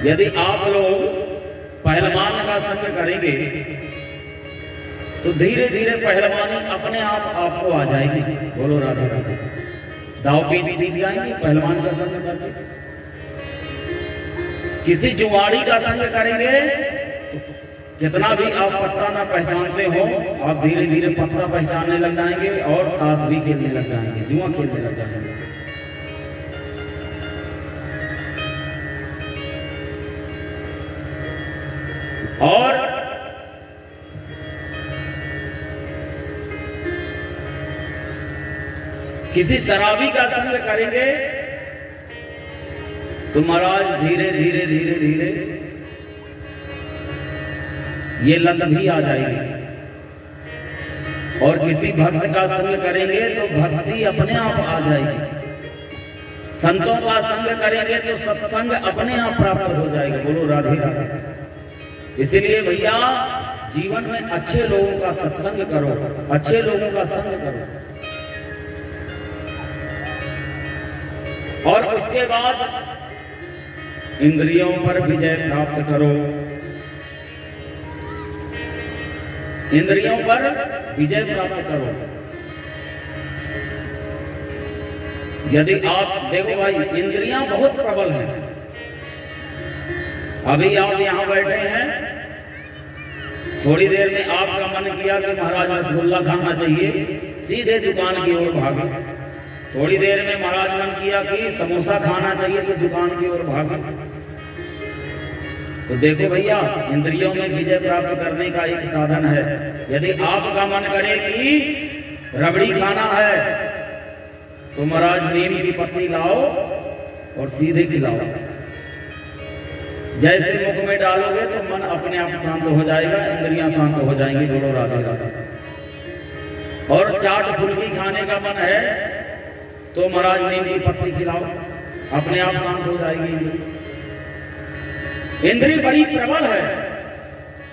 यदि आप लोग पहलवान का संग करेंगे तो धीरे धीरे पहलवानी अपने आप आपको आ जाएगी। बोलो राधे राधे। दाव पीठ सीख जाएंगे पहलवान का संग करके। किसी जुआड़ी का संग करेंगे जितना भी आप पत्ता ना पहचानते हो, आप धीरे धीरे पत्ता पहचानने लग जाएंगे और ताश भी खेलने लग जाएंगे, जुआ खेलने लग जाएंगे। और किसी शराबी का संग करेंगे तो महाराज धीरे धीरे धीरे धीरे ये लत भी आ जाएगी। और किसी भक्त का संग करेंगे तो भक्ति अपने आप आ जाएगी। संतों का संग करेंगे तो सत्संग अपने आप प्राप्त हो जाएगा। बोलो राधे राधे। इसीलिए भैया जीवन में अच्छे लोगों का सत्संग करो, अच्छे लोगों का संग करो। और उसके बाद इंद्रियों पर विजय प्राप्त करो। इंद्रियों पर विजय प्राप्त करो। यदि आप देखो भाई, इंद्रियां बहुत प्रबल हैं। अभी आप यहां बैठे हैं, थोड़ी देर में आपका मन किया कि महाराज रसगुल्ला खाना चाहिए, सीधे दुकान की ओर भागे। थोड़ी देर में महाराज मन किया कि समोसा खाना चाहिए तो दुकान की ओर भागे। तो देखो भैया, इंद्रियों में विजय प्राप्त करने का एक साधन है। यदि आपका मन करे कि रबड़ी खाना है तो महाराज नीम की पत्ती लाओ और सीधे खिलाओ। जैसे मुख में डालोगे तो मन अपने आप शांत हो जाएगा, इंद्रियां शांत हो जाएंगी। बोलो राधे राधे। और चाट फुल्की खाने का मन है तो महाराज नीम की पत्ती खिलाओ, अपने आप शांत हो जाएगी। इंद्रिय बड़ी प्रबल है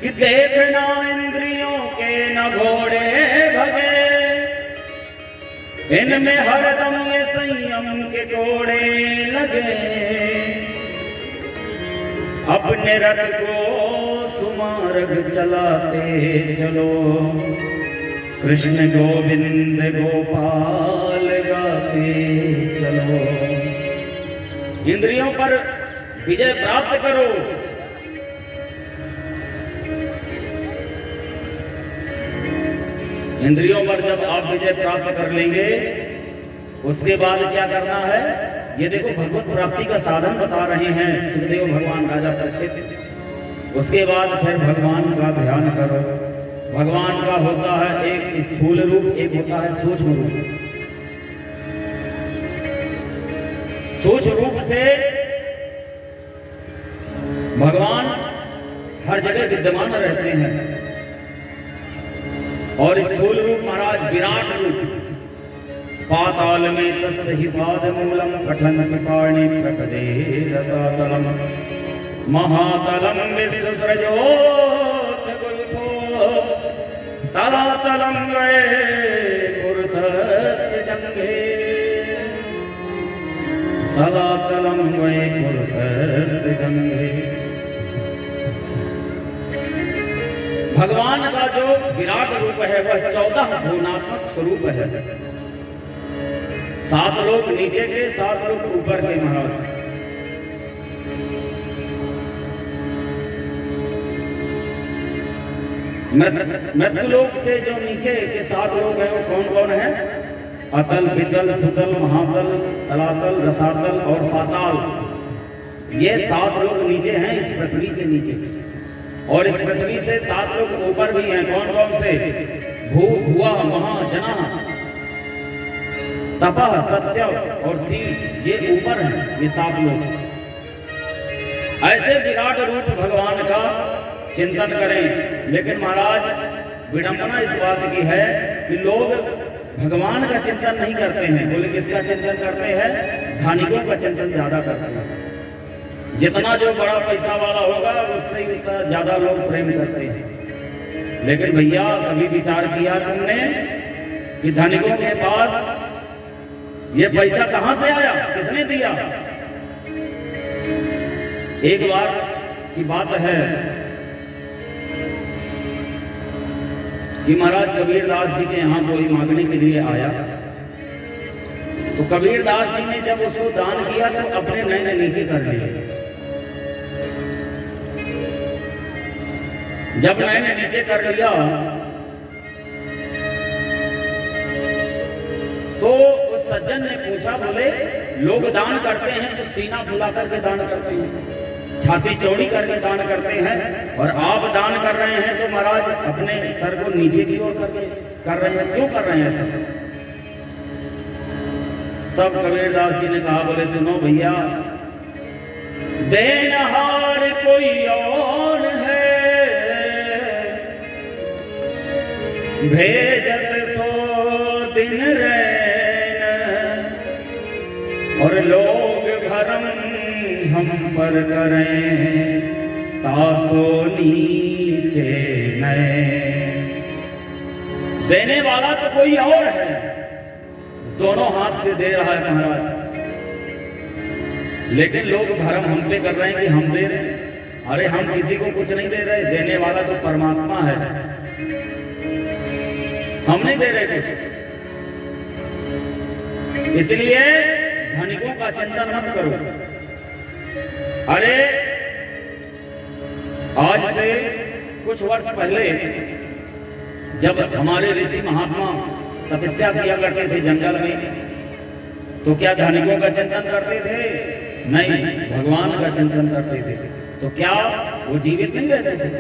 कि देखना इंद्रियों के न घोड़े भगे, इनमें हरदम ये संयम के घोड़े लगे। अपने रथ को सुमार्ग चलाते चलो, कृष्ण गोविंद गोपाल गाते चलो। इंद्रियों पर विजय प्राप्त करो। इंद्रियों पर जब आप विजय प्राप्त कर लेंगे, उसके बाद क्या करना है, ये देखो भगवत प्राप्ति का साधन बता रहे हैं सुखदेव भगवान राजा परीक्षित। उसके बाद फिर भगवान का ध्यान करो। भगवान का होता है एक स्थूल रूप, एक होता है सूक्ष्म रूप। सूक्ष्म रूप से भगवान हर जगह विद्यमान रहते हैं। और स्थूल रूप महाराज विराट रूप, पाताल में तस्य हि पादमूलम पठन्ति पाणि प्रकटे रसातलम, महातलम विश्वसृजोऽथ गुल्फो, तलातलम वै पुरुषस्य जङ्घे, तलातलम वै पुरुषस्य जङ्घे। भगवान का जो विराट रूप है वह 14 गुणात्मक स्वरूप है। 7 लोक नीचे के, 7 लोक ऊपर के महाराज। मृत्युलोक से जो नीचे के 7 लोग हैं वो कौन कौन है? अतल, वितल, सुतल, महातल, तलातल, रसातल और पाताल। ये 7 लोग नीचे हैं इस पृथ्वी से नीचे। और इस पृथ्वी से 7 लोग ऊपर भी हैं। कौन कौन से? भू, भुआ, महा, जना, तपह, सत्य और शीर्ष, ये ऊपर हैं ये 7 लोग। ऐसे विराट रूप भगवान का चिंतन करें। लेकिन महाराज विडंबना इस बात की है कि लोग भगवान का चिंतन नहीं करते हैं। बोले किसका चिंतन करते हैं? धनिकों का चिंतन ज्यादा करते हैं। जितना जो बड़ा पैसा वाला होगा उससे ज्यादा लोग प्रेम करते हैं। लेकिन भैया कभी विचार किया तुमने कि धनिकों के पास ये पैसा कहां से आया? किसने दिया? एक बार की बात है कि महाराज कबीरदास जी के यहाँ कोई मांगने के लिए आया, तो कबीरदास जी ने जब उसको दान किया तो अपने नैन नीचे कर लिए। जब नैन नीचे कर लिया तो उस सज्जन ने पूछा, बोले लोग दान करते हैं तो सीना फुला करके दान करते हैं, छाती चौड़ी करके दान करते हैं, और आप दान कर रहे हैं तो महाराज अपने सर को नीचे की ओर करके कर रहे हैं, क्यों कर रहे हैं ऐसा? तब कबीरदास जी ने कहा, बोले सुनो भैया, देनहार कोई और है, भेजत सो दिन रैन, और लोग भरम हम पर करें तासो नीचे नए। देने वाला तो कोई और है, दोनों हाथ से दे रहा है महाराज, लेकिन लोग भरम हम पे कर रहे हैं कि हम दे रहे हैं। अरे हम किसी को कुछ नहीं दे रहे, देने वाला तो परमात्मा है, हम नहीं दे रहे कुछ। इसलिए धनिकों का चिंतन मत करो। अरे आज से कुछ वर्ष पहले जब हमारे ऋषि महात्मा तपस्या किया करते थे जंगल में, तो क्या धनिकों का चिंतन करते थे? नहीं, भगवान का चिंतन करते थे। तो क्या वो जीवित नहीं रहते थे?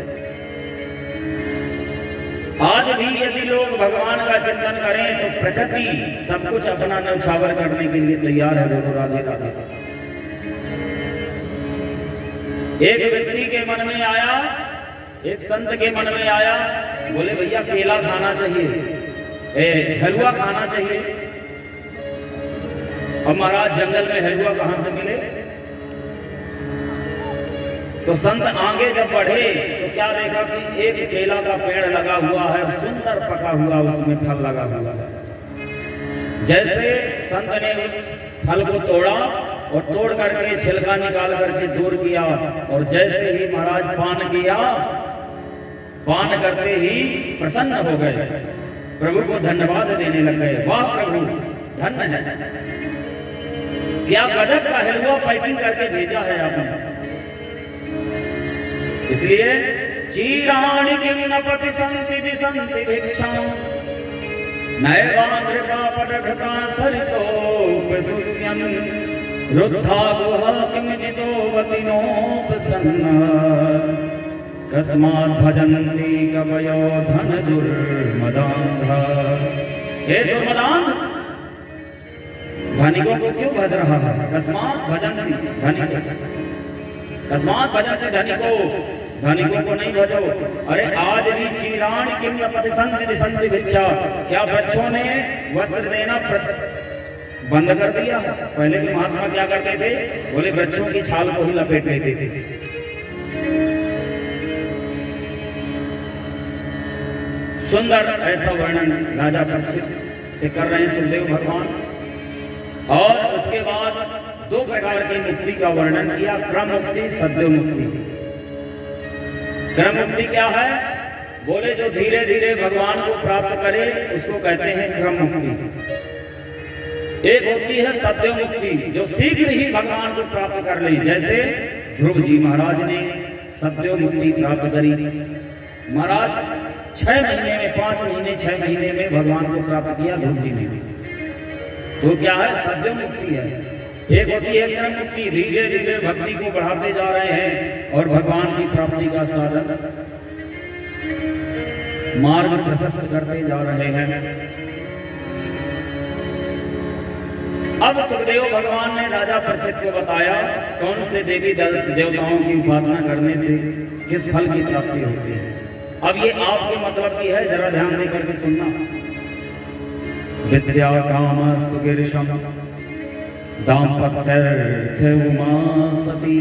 आज भी यदि लोग भगवान का चिंतन करें तो प्रकृति सब कुछ अपना न्यौछावर करने के लिए तैयार है। बोलो राधे राधे। एक व्यक्ति के मन में आया, एक संत के मन में आया, बोले भैया केला खाना चाहिए, हलवा खाना चाहिए। अब महाराज जंगल में हलवा कहां से मिले? तो संत आगे जब बढ़े तो क्या देखा कि एक केला का पेड़ लगा हुआ है, सुंदर पका हुआ, उसमें फल लगा हुआ है। जैसे संत ने उस फल को तोड़ा और तोड़ करके छिलका निकाल करके दूर किया, और जैसे ही महाराज पान किया, पान करते ही प्रसन्न हो गए, प्रभु को धन्यवाद देने लग गए। वाह प्रभु, धन्य है, क्या गजब का हलवा पैकिंग करके भेजा है आपने। इसलिए चीराणि किम न पति संति विसंति भिक्षां नैवांध्रिका पटघटा सरितोपसुष्यन् रुद्धा गुहा किम जितो वतिनोपसन्ना कस्मात् भजन्ति कवयो धन दुर्मदान्धा। हे दुर्मदान्ध, धनिकों को क्यों भज रहा है? कस्मात् भजन्ति, धनिकों कस्मात् भजन्ति, धनिकों को नहीं भजो। अरे आज भी चीराण किम न पति संति विसंति भिक्षा, क्या वृक्षों ने वस्त्र देना बंद कर दिया? पहले के महात्मा क्या करते थे? बोले वृक्षों की छाल को ही लपेट लेते थे। सुंदर ऐसा वर्णन राजा परीक्षित से कर रहे हैं सुखदेव भगवान। और उसके बाद दो प्रकार की मुक्ति का वर्णन किया, क्रम मुक्ति, सद्य मुक्ति। क्रम मुक्ति क्या है? बोले जो धीरे धीरे भगवान को प्राप्त करे उसको कहते हैं क्रम मुक्ति। एक होती है सद्य मुक्ति, जो शीघ्र ही भगवान को प्राप्त कर ले, जैसे ध्रुव जी महाराज ने सद्य मुक्ति प्राप्त करी। महाराज 6 महीने में, 5 महीने 6 महीने में भगवान को प्राप्त किया ध्रुव जी ने। तो क्या है? सद्य मुक्ति है। एक होती है क्रम मुक्ति, धीरे धीरे भक्ति को बढ़ाते जा रहे हैं और भगवान की प्राप्ति का साधन मार्ग प्रशस्त करते जा रहे हैं। अब सुखदेव भगवान ने राजा परीक्षित को बताया कौन से देवी देवताओं की उपासना करने से किस फल की प्राप्ति होती है। अब ये आपके मतलब की है, जरा ध्यान देकर के सुनना। विद्या कामस्तु गिरिशम दाम्पत्यर्थ उमा सती।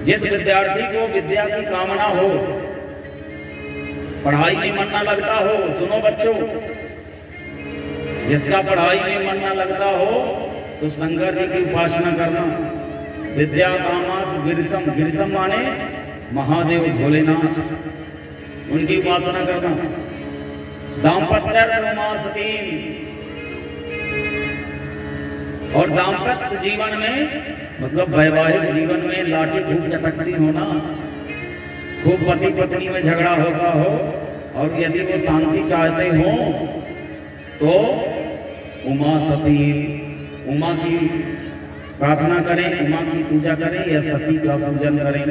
जिस विद्यार्थी को विद्या की कामना हो, पढ़ाई में मन ना लगता हो, सुनो बच्चों, जिसका पढ़ाई में मन ना लगता हो तो शंकर जी की उपासना करना। विद्या कामात् गिरिसम, गिरिसम माने महादेव भोलेनाथ, उनकी उपासना करना। दाम्पत्यर्थमासतीम, और दाम्पत्य जीवन में मतलब वैवाहिक जीवन में लाठी खूब चटकती होना, खूब पति पत्नी में झगड़ा होता हो, और यदि वो शांति चाहते हो तो उमा सती, उमा की प्रार्थना करें, उमा की पूजा करें या सती का पूजन करें।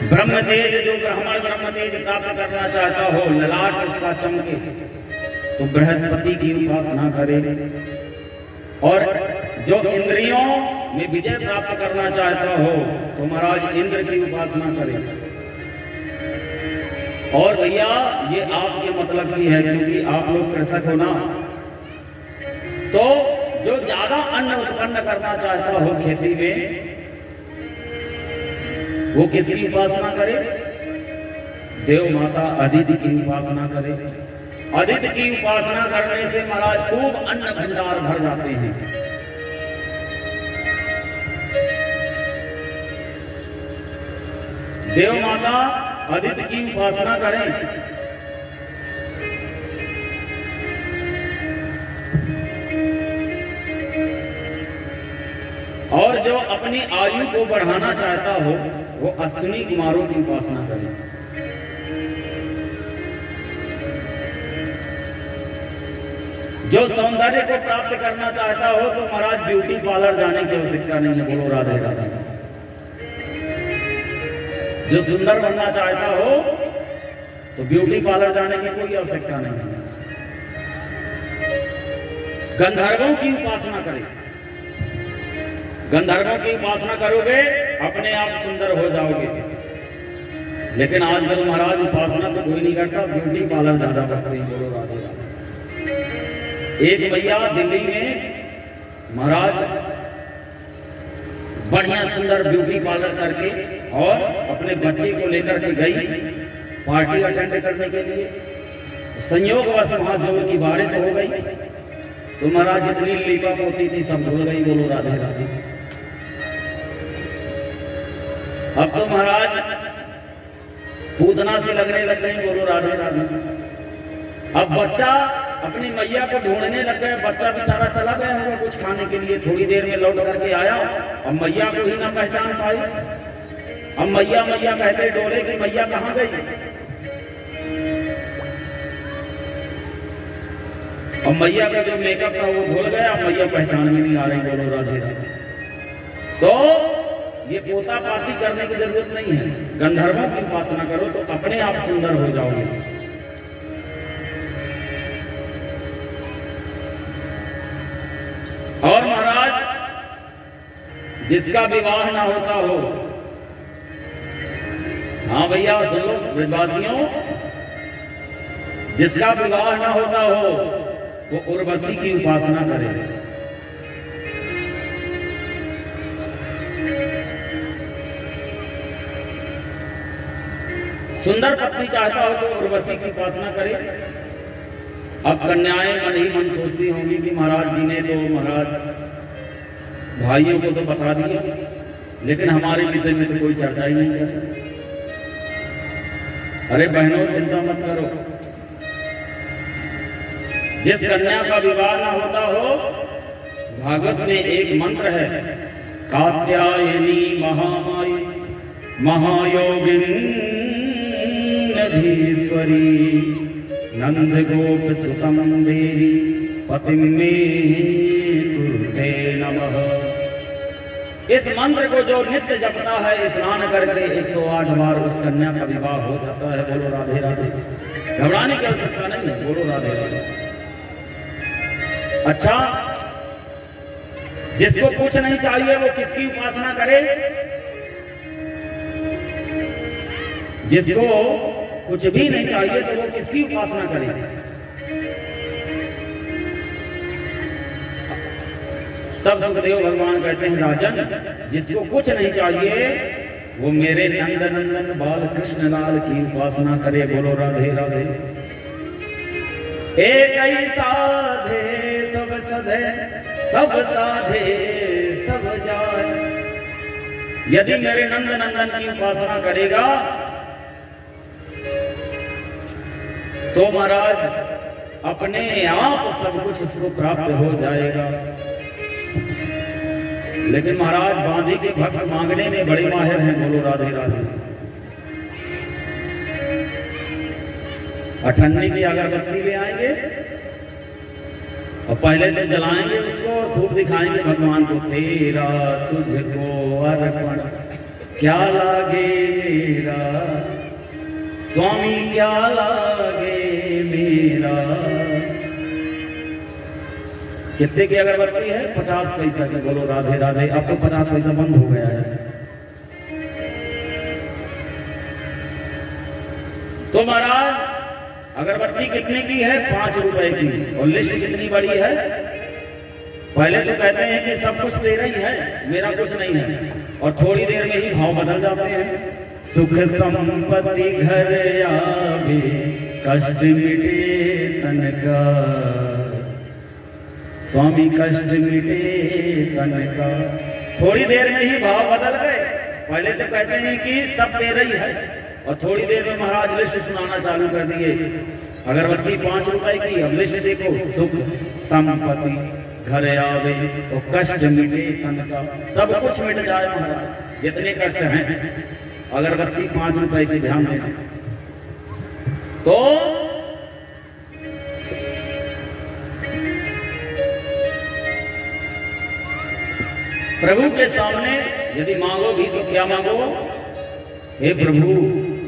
ब्रह्म तेज, जो ब्राह्मण ब्रह्म तेज प्राप्त करना चाहता हो, ललाट उसका चमके, तो बृहस्पति की उपासना करें। और जो इंद्रियों में विजय प्राप्त करना चाहता हो तो महाराज इंद्र की उपासना करें। और भैया ये आपके मतलब की है, क्योंकि आप लोग कृषक हो ना, तो जो ज्यादा अन्न उत्पन्न करना चाहता हो खेती में, वो किसकी उपासना करे? देव माता अदिति की उपासना करे। अदिति की उपासना करने से महाराज खूब अन्न भंडार भर जाते हैं। देव माता अदिति की उपासना करें। और जो अपनी आयु को बढ़ाना चाहता हो वो अश्विनी कुमारों की उपासना करें। जो सौंदर्य को प्राप्त करना चाहता हो तो महाराज ब्यूटी पार्लर जाने की आवश्यकता नहीं है, बोलो राधे राधे। जो सुंदर बनना चाहता हो तो ब्यूटी पार्लर जाने की कोई आवश्यकता नहीं है। गंधर्वों की उपासना करें। गंधर्वों की उपासना करोगे अपने आप सुंदर हो जाओगे। लेकिन आजकल महाराज उपासना तो कोई नहीं करता, ब्यूटी पार्लर ज्यादा करते हैं, बोलो राधे राधे। एक भैया दिल्ली में महाराज बढ़िया सुंदर ब्यूटी पार्लर करके और अपने बच्चे को लेकर के गई पार्टी अटेंड करने के लिए। संयोगवश वहां जोर की बारिश हो गई तो महाराज जितनी लीपा पोती थी सब धुल गई, बोलो राधे राधे। अब तो महाराज पूतना से लगने लग गए, बोलो राधे राधे। अब बच्चा अपनी मैया को ढूंढने लग गए। बच्चा बेचारा चला गया होगा कुछ खाने के लिए, थोड़ी देर में लौट करके आया, अब मैया को ही ना पहचान पाई। अब मैया मैया कहते डोले कि मैया कहाँ गई। अब मैया का जो मेकअप था वो धुल गया, मैया पहचान में नहीं आ रही, बोलो राधे राधे। तो ये पोता पाती करने की जरूरत नहीं है, गंधर्वों की उपासना करो तो अपने आप सुंदर हो जाओगे। और महाराज जिसका विवाह ना होता हो, हाँ भैया सुन लो ब्रजवासियों, जिसका विवाह ना होता हो वो उर्वशी की उपासना करे। सुंदर पत्नी चाहता हो तो उर्वशी की उपासना करे। अब कन्याएं मन ही मन सोचती होंगी कि महाराज जी ने तो महाराज भाइयों को तो बता दिया, लेकिन हमारे विषय में तो कोई चर्चा ही नहीं करे। अरे बहनों चिंता मत करो, जिस कन्या का विवाह ना होता हो, भागवत में एक मंत्र है, कात्यायनी महामाई महायोगिनी धीश्वरी नंद गोप सुतम देवी पतिम में कुरुते नमः। इस मंत्र को जो नित्य जपता है स्नान करके 108 बार उस कन्या का विवाह हो जाता है, बोलो राधे राधे। घबराने की आवश्यकता नहीं है, बोलो राधे राधे। अच्छा, जिसको कुछ नहीं चाहिए वो किसकी उपासना करे? जिसको कुछ भी नहीं चाहिए तो वो किसकी उपासना करे? तब सुखदेव भगवान कहते हैं, राजन जिसको कुछ नहीं चाहिए वो मेरे नंद नंदन बाल कृष्ण लाल की उपासना करे, बोलो राधे राधे। एक ही साधे सब सधे, सब साधे सब जाए, यदि मेरे नंद नंदन की उपासना करेगा तो महाराज अपने आप सब कुछ उसको प्राप्त हो जाएगा। लेकिन महाराज बांधी के भक्त मांगने में बड़े माहिर हैं। बोलो राधे राधे। अठन्नी की अगरबत्ती ले आएंगे और पहले तो जलाएंगे उसको और खूब दिखाएंगे भगवान को, तेरा तुझको अर्पण क्या लागे मेरा स्वामी, क्या लागे मेरा। कितने की अगरबत्ती है? 50 पैसा की। बोलो राधे राधे। अब तो 50 पैसा बंद हो गया है। तो महाराज अगरबत्ती कितने की है? 5 रुपए की। और लिस्ट कितनी बड़ी है? पहले तो कहते हैं कि सब कुछ तेरा ही है, मेरा कुछ नहीं है, और थोड़ी देर में ही भाव बदल जाते हैं। सुख संपत्ति घर आवे, कष्ट मिटे तन का स्वामी, कष्ट मिटे तन का। थोड़ी देर में ही भाव बदल गए। पहले तो कहते हैं कि सब तेरा ही है, और थोड़ी देर में महाराज लिस्ट सुनाना चालू कर दिए। अगरबत्ती 5 रुपए की, अब लिस्ट देखो। सुख संपत्ति घर आवे और कष्ट मिटे तन का। सब कुछ मिट जाए महाराज, जितने कष्ट हैं। अगरबत्ती 5 रुपए की, ध्यान देना। तो प्रभु के सामने यदि मांगोगी तो क्या मांगो? हे प्रभु,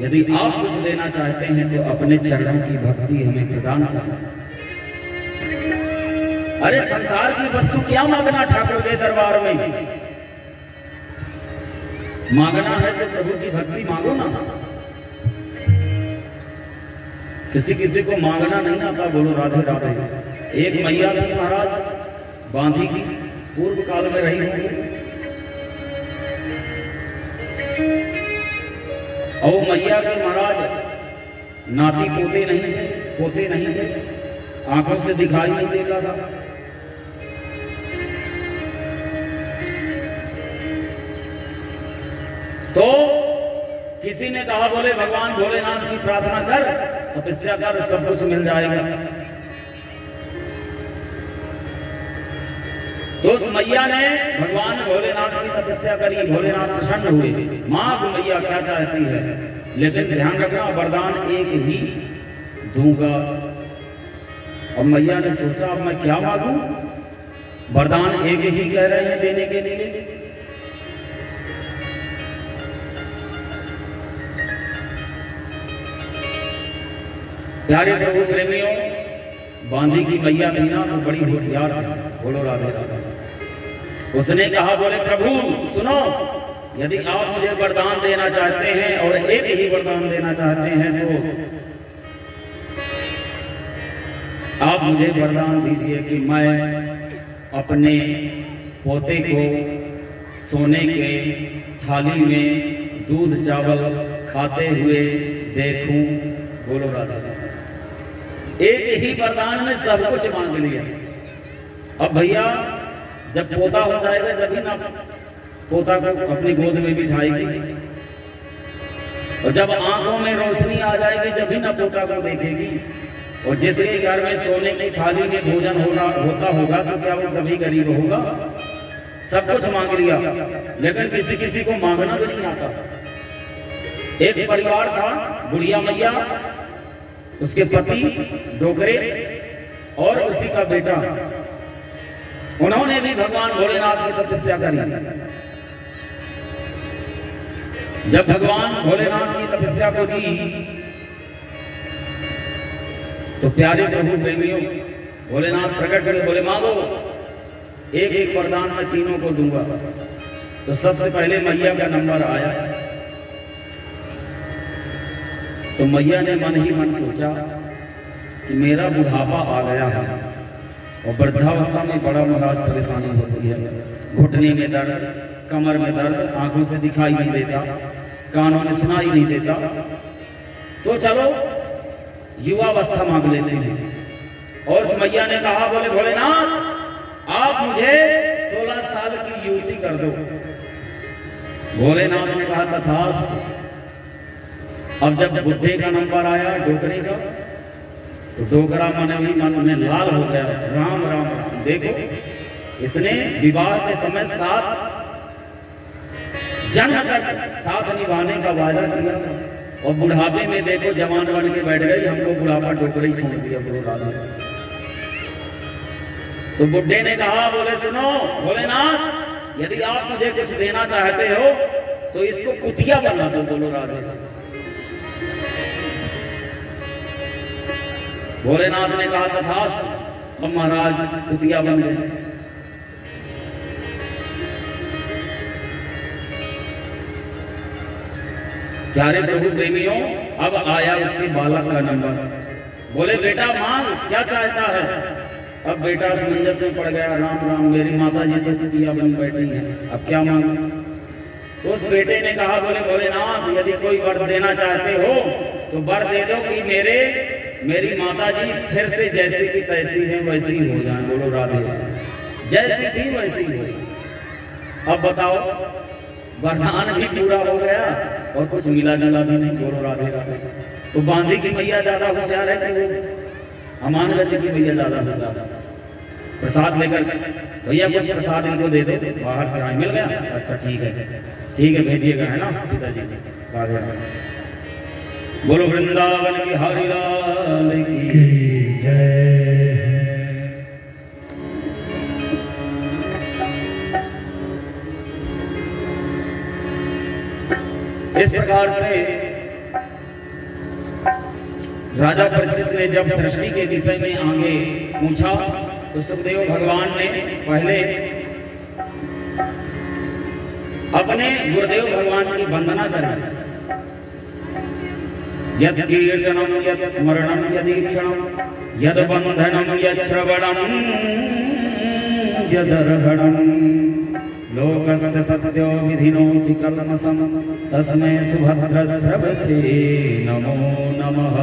यदि आप कुछ देना चाहते हैं तो अपने चरणों की भक्ति हमें प्रदान करना। अरे संसार की वस्तु क्या मांगना ठाकुर के दरबार में? मांगना है तो प्रभु की भक्ति मांगो ना। किसी किसी को मांगना नहीं आता। बोलो राधे राधे। एक मैया थी महाराज बांधी की, पूर्व काल में रही होंगी, और मैया के महाराज नाती पोते नहीं थे, आंखों से दिखाई नहीं देता था। तो किसी ने कहा, बोले भगवान भोलेनाथ की प्रार्थना कर, तपस्या कर, सब कुछ मिल जाएगा। तो उस मैया ने भगवान भोलेनाथ की तपस्या करी, भोलेनाथ प्रसन्न हुए। मांग मैया क्या चाहती है, लेकिन ध्यान रखना वरदान एक ही दूंगा। अब मैया ने सोचा, अब मैं क्या मांगू? वरदान एक ही कह रहे हैं देने के लिए। प्यारे प्रभु प्रेमियों, बांधी की मैया थी ना, वो बड़ी होशियार थी। बोलो राधे राधे। उसने कहा, बोले प्रभु सुनो, यदि आप मुझे वरदान देना चाहते हैं और एक ही वरदान देना चाहते हैं तो आप मुझे वरदान दीजिए कि मैं अपने पोते को सोने के थाली में दूध चावल खाते हुए देखूं। बोलो राधे राधे। एक ही वरदान में सब कुछ मांग लिया। अब भैया जब पोता हो जाएगा, जब ही ना पोता को अपनी गोद में बिठाएगी, और जब आंखों में रोशनी आ जाएगी, जब ही ना पोता को देखेगी। और जिसके घर में सोने की थाली में भोजन होता होगा तो क्या वो कभी गरीब होगा? सब कुछ मांग लिया, लेकिन किसी किसी को मांगना भी नहीं आता। एक परिवार था, बुढ़िया मैया, उसके पति डोकरे और उसी का बेटा। उन्होंने भी भगवान भोलेनाथ की तपस्या करी। जब भगवान भोलेनाथ की तपस्या को की तो प्यारे प्रभु प्रेमियों, भोलेनाथ प्रकट हुए, बोले मांगो, एक एक वरदान मैं तीनों को दूंगा। तो सबसे पहले मैया का नंबर आया। तो मैया ने मन ही मन सोचा कि मेरा बुढ़ापा आ गया है और वृद्धावस्था में बड़ा महाराज परेशानी होती है। घुटने में दर्द, कमर में दर्द, आंखों से दिखाई नहीं देता, कानों में सुनाई नहीं देता। तो चलो युवावस्था मांग लेते हैं। और उस मैया ने कहा, बोले भोलेनाथ आप मुझे 16 साल की युवती कर दो। भोलेनाथ ने कहा तथास्तु। अब जब बुद्धे का नंबर आया डोकरे का, तो डोकरा मन में लाल हो गया। राम राम राम। देखो इसने विवाह के समय 7 जन्म तक साथ निभाने का वादा किया, और बुढ़ापे में देखो जवान बन के बैठ गई, हमको बुढ़ापा डोकरे ही छोड़ दिया बोला। तो बुढ़े ने कहा, बोले सुनो भोलेनाथ, यदि आप मुझे कुछ देना चाहते हो तो इसको कुतिया बना दो। बोलो राधे। भोलेनाथ ने कहा तथास्तु। अब महाराज कुतिया बन गए। प्यारे प्रभु प्रेमियों, अब आया उसके बालक का नंबर। बोले बेटा मांग, क्या चाहता है? अब बेटा समंजस में पड़ गया। राम राम, मेरी माता जी तो कुतिया बन बैठी है, अब क्या मांगू? तो उस बेटे ने कहा, बोले भोलेनाथ, यदि कोई वर देना चाहते हो तो वर दे दो कि मेरी माता जी फिर से जैसी की तैसी है वैसी ही हो जाए। बोलो राधे। जैसी थी वैसी हो। अब बताओ, वरदान भी पूरा हो गया और कुछ मिला जुला भी नहीं। बोलो राधे राधे। तो बांधी की मैया ज्यादा होशियार है कि वो हमानगंज की मैया ज्यादा होशियार है? प्रसाद लेकर, भैया कुछ प्रसाद इनको दे दो, बाहर से आए। मिल गया? अच्छा ठीक है भेजिएगा, है ना पिताजी। राधे राधे। बोलो वृंदावन बिहारी लाल की जय। इस प्रकार से राजा परीक्षित ने जब सृष्टि के विषय में आगे पूछा तो सुखदेव भगवान ने पहले अपने गुरुदेव भगवान की वंदना करी। यत् कीर्तनम यत् स्मरणम यदीक्षणम यद बंधनम यत् श्रवणम यदर्हणम लोकस्य सत्यो विधिनोति कल्मषम् तस्मै सुभद्रस्रवसे नमो नमः।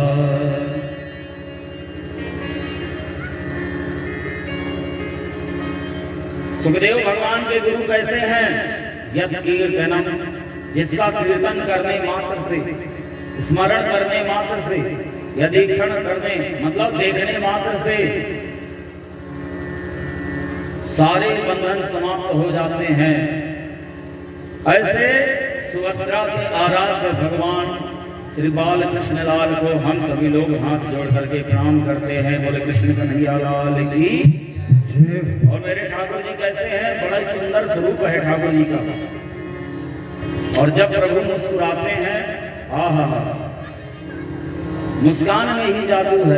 सुखदेव भगवान के गुरु कैसे हैं? यत् कीर्तनम, जिसका कीर्तन करने मात्र से, स्मरण करने मात्र से, यदीक्षण करने मतलब देखने मात्र से सारे बंधन समाप्त हो जाते हैं। ऐसे सुभद्रा के आराध्य भगवान श्री बाल कृष्ण लाल को हम सभी लोग हाथ जोड़ करके प्रणाम करते हैं। बोले कृष्ण कन्हैया लाल की। और मेरे ठाकुर जी कैसे हैं? बड़ा सुंदर स्वरूप है ठाकुर जी का। और जब प्रभु मुस्कुराते हैं, आहा, मुस्कान में ही जादू है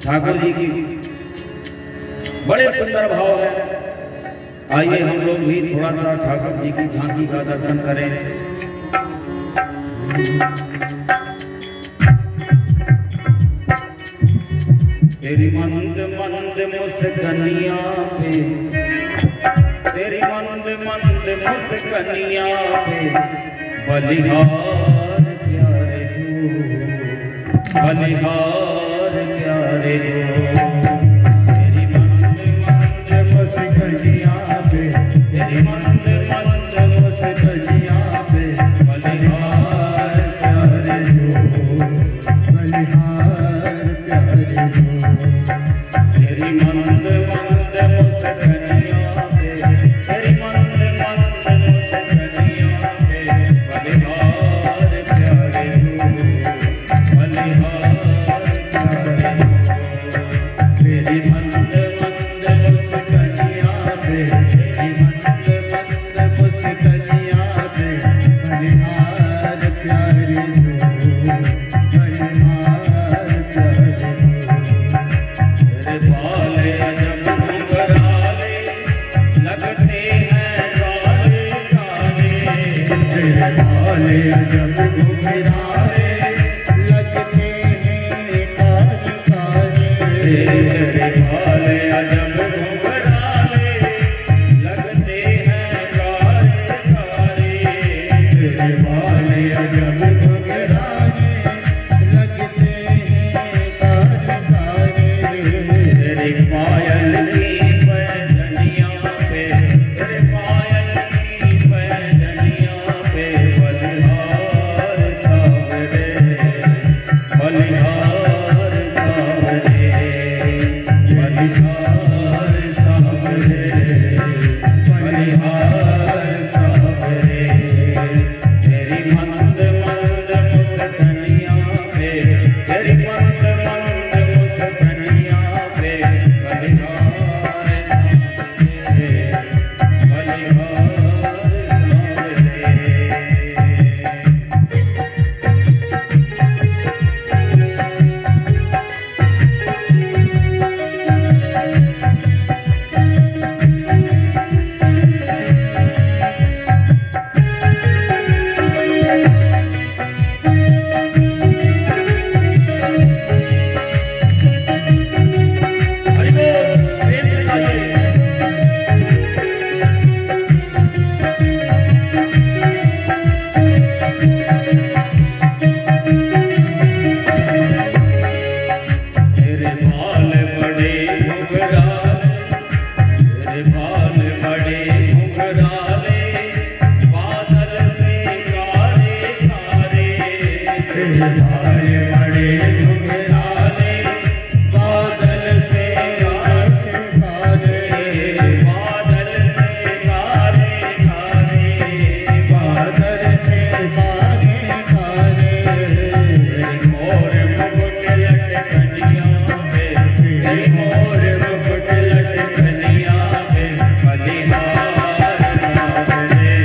ठाकुर जी की। बड़े सुंदर भाव है। आइए हम लोग भी थोड़ा सा ठाकुर जी की झांकी का दर्शन करें। तेरी मंद मंद मुस्कनिया पे, तेरी मंद मंद मुस्कनिया पे बलिहार प्यारे जो, बलिहार प्यारे जो। तेरी मंद मंद मुस्कनिया पे, तेरी मंद मंद मुस्कनिया पे बलिहार प्यारे जो, बलिहार प्यारे जो। तेरी मंद मंद मुस्कनिया पे, तेरी मंद मंद मुस्कनिया पे बलिहार प्यारे जो, बलिहार प्यारे जो। तेरी मंद मंद मुस्कनिया पे, तेरी मंद मंद मुस्कनिया पे बलिहार प्यारे जो, बलिहार प्यारे जो। तेरे बाले जब घुंघराले लगते हैं काले काले, तेरे बाले जब घुंघराले लगते हैं काले काले, तेरे बाले जब घुंघराले लगते हैं काले काले, तेरे बाले जब घुंघराले लगते हैं काले काले। तेरे पायल की पैजनिया पे, तेरे पायल की पैजनिया भाले बड़े घुंघराले बादल से आके काले बादल से काले काले बादल से काले काले मोर मुकुट लटकनिया पे मोर मुकुट लटकनिया पे बलिहार सावरे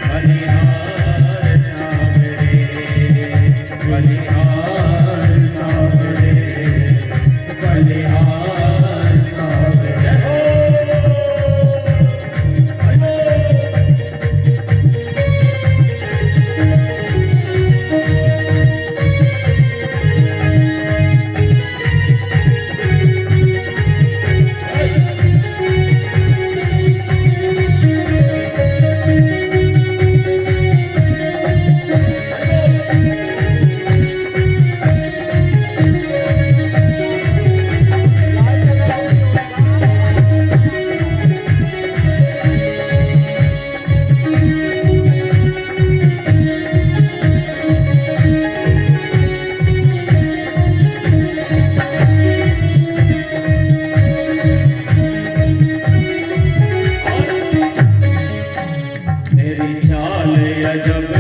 बलिहार सावरे बलिहार सावरे बलिहार सावरे तेरी चाल अजब